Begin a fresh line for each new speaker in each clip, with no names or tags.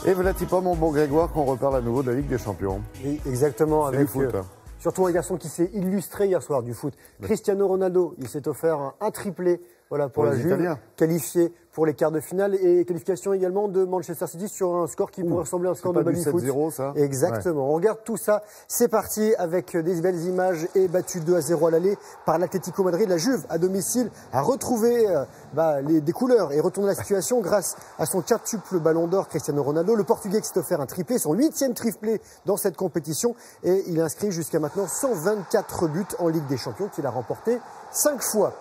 Et voilà, pas mon bon Grégoire, qu'on reparle à nouveau de la Ligue des Champions.
Oui, exactement.
C'est
avec
du foot.
surtout un garçon qui s'est illustré hier soir du foot. Cristiano Ronaldo, il s'est offert un triplé pour la Juve,
Italiens.
qualifié pour les quarts de finale et qualification également de Manchester City sur un score qui pourrait ressembler à un score de baby-foot.
7-0 ça.
Exactement. Ouais. On regarde tout ça. C'est parti avec des belles images et battu 2-0 à l'aller par l'Atlético Madrid. La Juve à domicile a retrouvé des couleurs et retourné la situation grâce à son quintuple ballon d'or Cristiano Ronaldo. Le Portugais qui s'est offert un triplé, son 8e triplé dans cette compétition et il a inscrit jusqu'à maintenant 124 buts en Ligue des Champions qu'il a remporté 5 fois.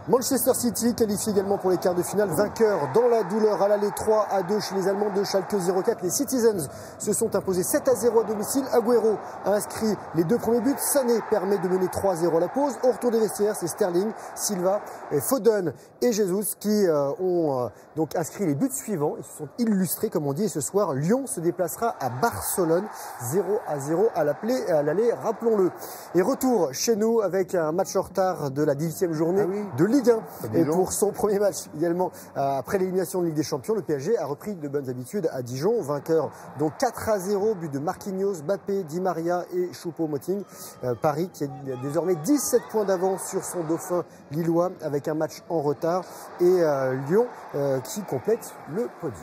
Manchester City qualifié également pour les quarts de finale, vainqueur dans la douleur à l'aller 3-2 chez les Allemands de Schalke 04. Les Citizens se sont imposés 7-0 à domicile. Agüero a inscrit les 2 premiers buts. Sané permet de mener 3-0 à la pause. Au retour des vestiaires, c'est Sterling, Silva, Foden et Jesus qui ont donc inscrit les buts suivants. Ils se sont illustrés comme on dit. Et ce soir, Lyon se déplacera à Barcelone 0-0 à l'aller, rappelons-le. Et retour chez nous avec un match en retard de la 18e journée de Ligue 1. Et pour son premier match également après l'élimination de Ligue des Champions, le PSG a repris de bonnes habitudes à Dijon, vainqueur donc 4-0, but de Marquinhos, Mbappé, Di Maria et Choupo-Moting. Paris qui a désormais 17 points d'avance sur son dauphin lillois avec un match en retard et Lyon qui complète le podium.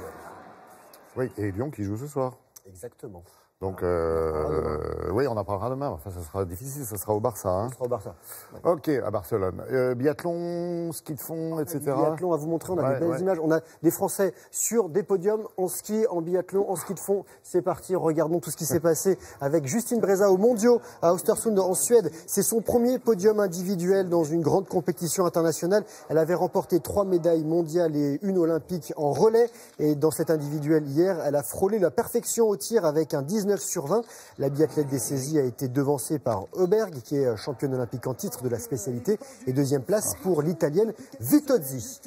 Oui, et Lyon qui joue ce soir.
Exactement.
Donc, oui, on en parlera demain. Enfin, ça sera difficile, ça sera au Barça. Hein.
Ça sera au Barça.
Ouais. Ok, à Barcelone. Biathlon, ski de fond, etc.
Biathlon, à vous montrer, on a des belles images. On a des Français sur des podiums en ski, en biathlon, en ski de fond. C'est parti, regardons tout ce qui s'est passé avec Justine Breza aux mondiaux à Östersund en Suède. C'est son premier podium individuel dans une grande compétition internationale. Elle avait remporté 3 médailles mondiales et 1 olympique en relais. Et dans cet individuel hier, elle a frôlé la perfection au tir avec un 19 sur 20. La biathlète des saisies a été devancée par Öberg, qui est championne olympique en titre de la spécialité, et deuxième place pour l'italienne Vitozzi.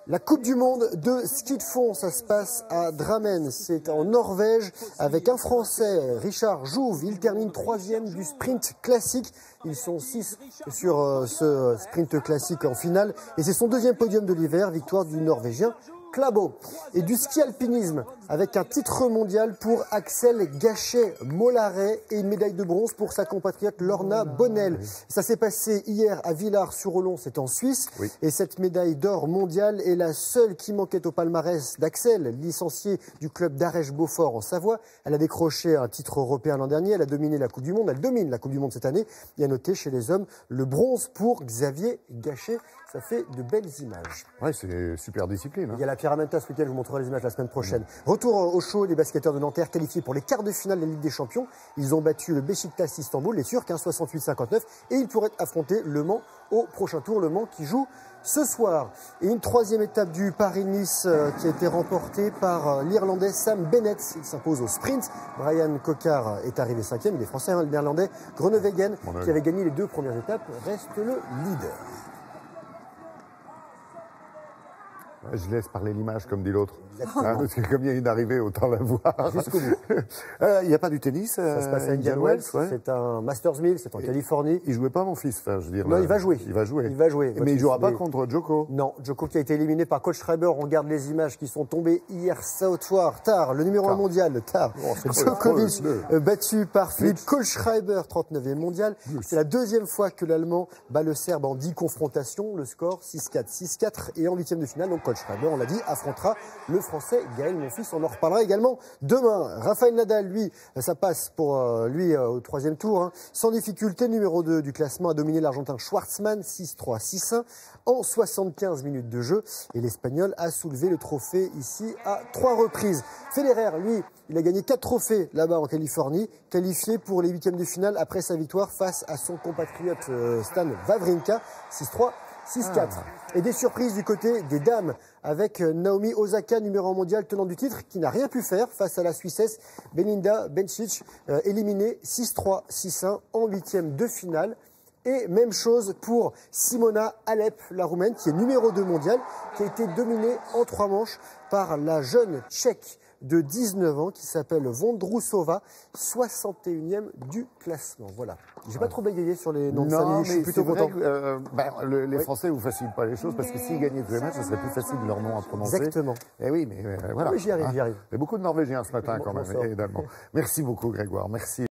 La Coupe du Monde de ski de fond, ça se passe à Drammen, c'est en Norvège, avec un Français, Richard Jouve. Il termine 3e du sprint classique. Ils sont 6 sur ce sprint classique en finale, et c'est son 2e podium de l'hiver, victoire du Norvégien Klæbo. Et du ski alpinisme avec un titre mondial pour Axel Gachet-Mollaret et une médaille de bronze pour sa compatriote Lorna Bonnell. Ça s'est passé hier à Villars-sur-Olon, c'est en Suisse. Oui. Et cette médaille d'or mondiale est la seule qui manquait au palmarès d'Axel, licenciée du club d'Arèche-Beaufort en Savoie. Elle a décroché un titre européen l'an dernier, elle a dominé la Coupe du Monde, elle domine la Coupe du Monde cette année. Et à noter chez les hommes le bronze pour Xavier Gachet. Ça fait de belles images.
Oui, c'est super discipline. Hein.
Il y a la Pyramenta ce week-end, je vous montrerai les images la semaine prochaine. Retour au show des basketteurs de Nanterre qualifiés pour les quarts de finale de la Ligue des Champions. Ils ont battu le Beşiktaş Istanbul, les Turcs, 68-59. Et ils pourraient affronter Le Mans au prochain tour. Le Mans qui joue ce soir. Et une 3e étape du Paris-Nice qui a été remportée par l'Irlandais Sam Bennett. Il s'impose au sprint. Brian Coquard est arrivé 5e. Il est français, le Néerlandais. Groenewegen, qui avait gagné les 2 premières étapes, reste le leader.
Je laisse parler l'image, comme dit l'autre. Hein, parce que comme il y a une arrivée, autant la voir.
Jusqu'au bout.
Il n'y a pas du tennis
Ça se passe à Indian Wells. C'est un Masters 1000, c'est en Californie.
Il jouait pas, mon fils. Enfin, je veux dire,
non, il va jouer.
Il va jouer.
Il va jouer.
Mais il jouera pas contre Djoko.
Non, Djoko qui a été éliminé par Coach Schreiber. On regarde les images qui sont tombées hier soir. Tard, le numéro 1 mondial. Tard. Djokovic battu par Philippe Kohlschreiber, 39e mondial. C'est la 2e fois que l'Allemand bat le Serbe en 10 confrontations. Le score 6-4, 6-4. Et en 8e de finale, donc Coach Schreiber, on l'a dit, affrontera le Français Gaël Monfils. On en reparlera également demain. Rafael Nadal, lui, ça passe pour lui au 3e tour. Hein. Sans difficulté, numéro 2 du classement, a dominé l'Argentin Schwartzmann, 6-3, 6-1, en 75 minutes de jeu. Et l'Espagnol a soulevé le trophée ici à 3 reprises. Federer, lui, il a gagné 4 trophées là-bas en Californie, qualifié pour les 8e de finale après sa victoire face à son compatriote Stan Wawrinka, 6-3. 6-4. Et des surprises du côté des dames avec Naomi Osaka, numéro 1 mondial, tenant du titre, qui n'a rien pu faire face à la Suissesse Belinda Bencic, éliminée 6-3, 6-1 en 8e de finale. Et même chose pour Simona Halep, la Roumaine, qui est numéro 2 mondiale, qui a été dominée en 3 manches par la jeune Tchèque de 19 ans qui s'appelle Vondrousova, 61e du classement. Voilà. J'ai pas trop bégayé sur les noms de famille, je suis plutôt content.
Les Français vous facilitent pas les choses parce que s'ils gagnaient tous les matchs, ce serait plus facile leur nom à prononcer.
Exactement.
Et oui, mais voilà.
Oui, j'y arrive, j'y arrive.
Il y a beaucoup de Norvégiens ce matin quand même, évidemment. Merci beaucoup Grégoire, merci.